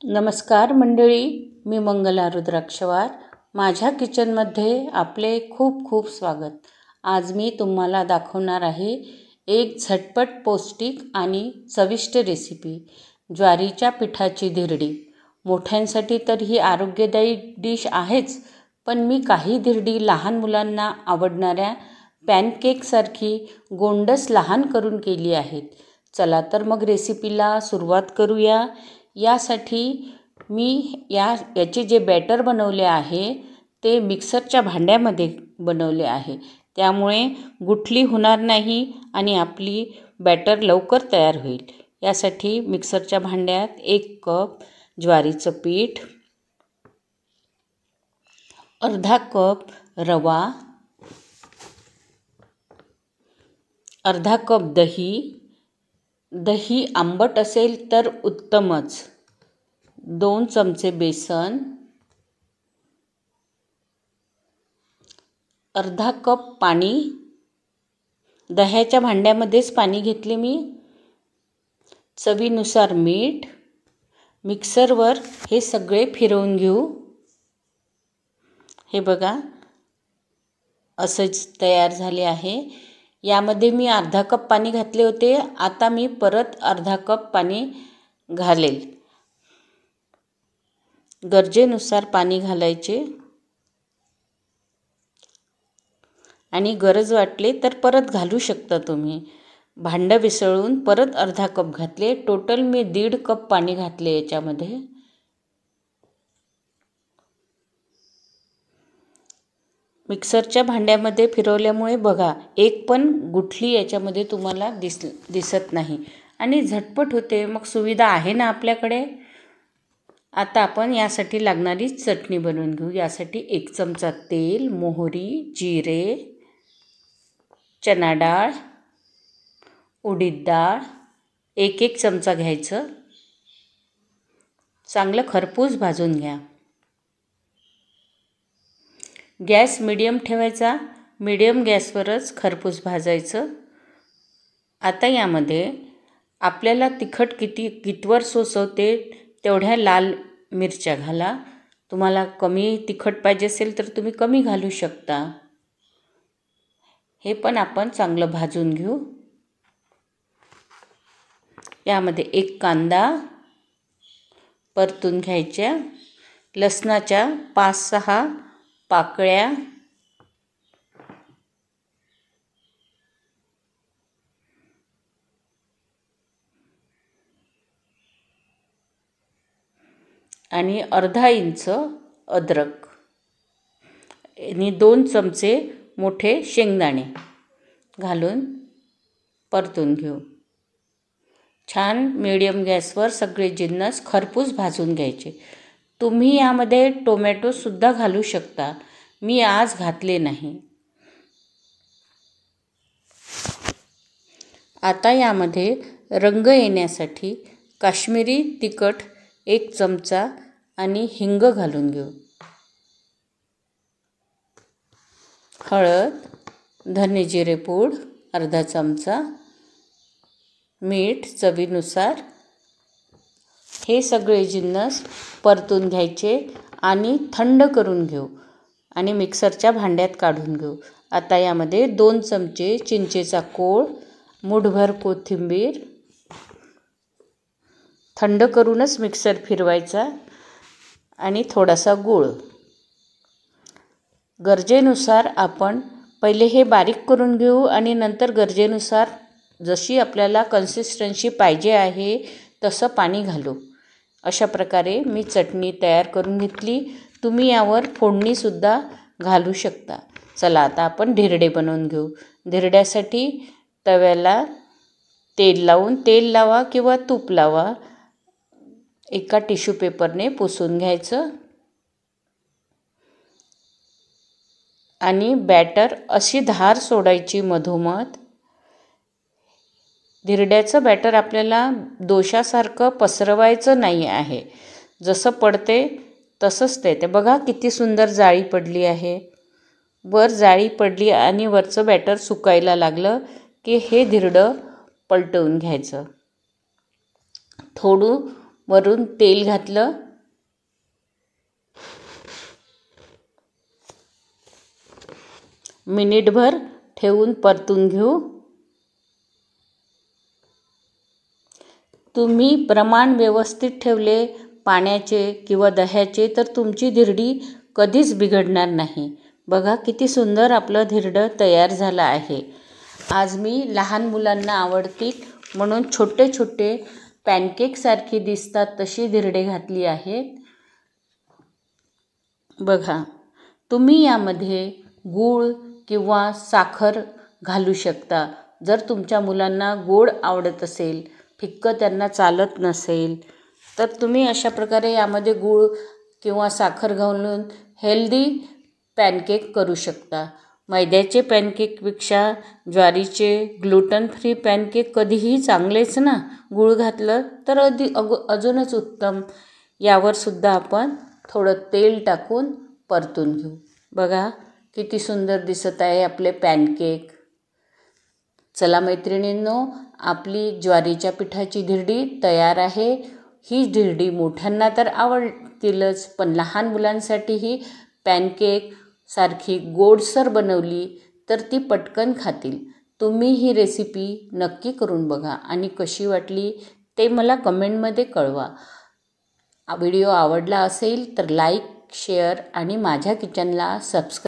नमस्कार मंडळी, मी मंगला रुद्राक्षवार. माझ्या किचनमध्ये आपले खूप खूप स्वागत. आज मी तुम्हाला दाखवणार आहे एक झटपट पौष्टिक आणि चविष्ट रेसिपी, ज्वारीच्या पिठाची धिरडी. मोठ्यांसाठी तर ही आरोग्यदायी डिश आहेच, पण मी काही धिरडी लहान मुलांना आवडणाऱ्या पॅनकेकसारखी गोंडस लहान करून केली आहेत. चला तर मग रेसिपीला सुरुवात करूया. यासाठी मी याचे जे बॅटर बनवले आहे ते मिक्सरच्या भांड्यामध्ये बनवले आहे, त्यामुळे गुठली होणार नाही आणि आपली बॅटर लवकर तयार होईल. यासाठी मिक्सरच्या भांड्यात 1 कप ज्वारीचं पीठ, अर्धा कप रवा, अर्धा कप दही आंबट असेल तर उत्तमच, 2 चमचे बेसन, अर्धा कप पाणी, दह्याच्या भांड्यामध्येच पाणी घेतले मी, चवीनुसार मीठ. मिक्सरवर हे सगळे फिरवून घेऊ. हे बघा, असंच तयार झाले आहे. यामध्ये मी अर्धा कप पाणी घातले होते, आता मी परत अर्धा कप पाणी घालेल. गरजेनुसार पाणी घालायचे आणि गरज वाटली तर परत घालू शकता तुम्ही. भांडं विसळून परत अर्धा कप घातले. टोटल मी 1.5 कप पाणी घातले याच्यामध्ये. मिक्सरच्या भांड्यामध्ये फिरवल्यामुळे बघा, एक पण गुठली याच्यामध्ये तुम्हाला दिसत नाही आणि झटपट होते. मग सुविधा आहे ना आपल्याकडे. आता आपण यासाठी लागणारी चटणी बनवून घेऊ. यासाठी 1 चमचा तेल, मोहरी, जिरे, चना डाळ, उडीद डाळ 1 चमचा घ्यायचं. चांगलं खरपूस भाजून घ्या. गॅस मीडियम ठेवायचा. मीडियम गॅसवरच खरपूस भाजायचं. आता यामध्ये आपल्याला तिखट कितवर सोसवते तेवढ्या लाल मिरच्या घाला. तुम्हाला कमी तिखट पाहिजे असेल तर तुम्ही कमी घालू शकता. हे पण आपण चांगलं भाजून घेऊ. यामध्ये 1 कांदा परतून घ्यायच्या, लसणाच्या 5-6 पाकळ्या, आणि अर्धा इंच अद्रक आणि 2 चमचे मोठे शेंगदाणे घालून परतून घेऊ. छान मीडियम गॅसवर सगळे जिन्नस खरपूस भाजून घ्यायचे. तुम्ही यामध्ये टोमॅटोसुद्धा घालू शकता, मी आज घातले नाही. आता यामध्ये रंग येण्यासाठी काश्मीरी तिखट 1 चमचा आणि हिंग घालून घेऊ. हळद, धने जिरे पूड अर्धा चमचा, मीठ चवीनुसार. हे सगळे जिन्नस परतून घ्यायचे आणि थंड करून घेऊ आणि मिक्सरच्या भांड्यात काढून घेऊ. आता यामध्ये 2 चमचे चिंचेचा कोळ, मूठभर कोथिंबीर, थंड करूनच मिक्सर फिरवायचा आणि थोडासा गूळ. गरजेनुसार आपण पहिले हे बारीक करून घेऊ आणि नंतर गरजेनुसार जशी आपल्याला कन्सिस्टन्सी पाहिजे आहे तसं पाणी घालू. अशा प्रकारे मी चटणी तयार करून घेतली. तुम्ही यावर फोडणीसुद्धा घालू शकता. चला आता आपण धिरडे बनवून घेऊ. धिरड्यासाठी तव्याला तेल लावा किंवा तूप लावा. एका टिश्यू पेपरने पुसून घ्यायचं आणि बॅटर अशी धार सोडायची मधोमध. धिरड्याचं बॅटर आपल्याला दोशासारखं पसरवायचं नाही आहे. जसं पडते तसंच ते बघा किती सुंदर जाळी पडली आहे. वर जाळी पडली आणि वरचं बॅटर सुकायला लागलं की हे धिरडं पलटवून घ्यायचं. वरून तेल घातलं. मिनिटभर ठेवून परतून घेऊ. तुम्ही प्रमाण व्यवस्थित ठेवले पाण्याचे किंवा दह्याचे तर तुमची धिरडी कधीच बिघडणार नाही. बघा किती सुंदर आपलं धिरडं तयार झालं आहे. आज मी लहान मुलांना आवडतील म्हणून छोटे छोटे पॅनकेकसारखी दिसतात तशी धिरडे घातली आहेत. बघा, तुम्ही यामध्ये गूळ किंवा साखर घालू शकता. जर तुमच्या मुलांना गोड आवडत असेल, फिक्कं त्यांना चालत नसेल, तर तुम्ही अशा प्रकारे यामध्ये गूळ किंवा साखर घालून हेल्दी पॅनकेक करू शकता. मैद्याचे पॅनकेकपेक्षा ज्वारीचे ग्लुटन फ्री पॅनकेक कधीही चांगलेच ना. गूळ घातलं तर अजूनच उत्तम. यावर सुद्धा आपण थोडं तेल टाकून परतून घेऊ. बघा किती सुंदर दिसत आहे आपले पॅनकेक. चला मैत्रिणींनो, आपली ज्वारीच्या पिठाची धिरडी तयार आहे. ही धिरडी मोठ्यांना तर आवडतीलच, पण लहान मुलांसाठी ही पॅनकेक सारखी गोडसर बनवली तर ती पटकन खातील. तुम्ही ही रेसिपी नक्की करून बघा आणि कशी वाटली ते मला कमेंटमध्ये कळवा. व्हिडिओ आवडला असेल तर लाईक, शेअर आणि माझ्या किचनला सबस्क्राईब